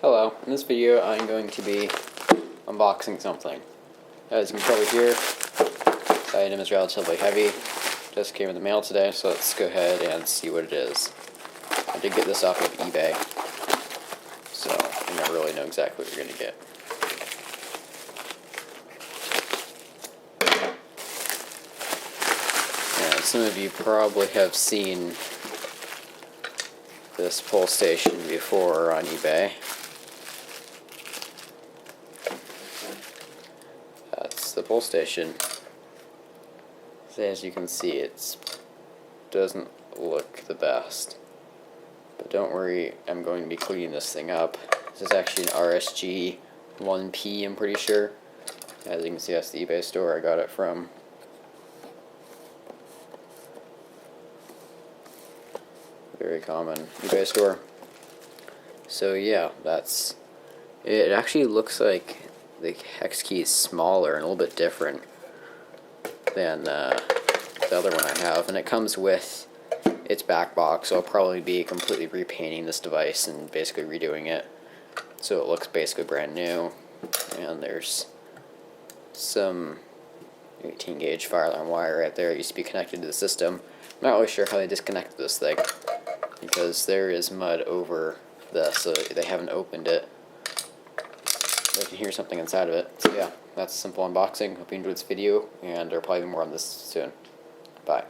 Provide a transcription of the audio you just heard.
Hello, in this video I'm going to be unboxing something. As you can probably hear, the item is relatively heavy. Just came in the mail today, so let's go ahead and see what it is. I did get this off of eBay, so you don't really know exactly what you're going to get. And some of you probably have seen this pull station before on eBay. That's the pull station. As you can see, it doesn't look the best. But don't worry, I'm going to be cleaning this thing up. This is actually an RSG 1T, I'm pretty sure. As you can see, that's the eBay store I got it from. Very common eBay store. So yeah, that's it. It actually looks like the hex key is smaller and a little bit different than the other one I have, and it comes with its back box, so I'll probably be completely repainting this device and basically redoing it so it looks basically brand new. And there's some 18 gauge fire alarm wire right there. It used to be connected to the system. I'm not really sure how they disconnected this thing because there is mud over this, so they haven't opened it. I can hear something inside of it. So yeah, that's a simple unboxing. Hope you enjoyed this video, and there'll probably be more on this soon. Bye.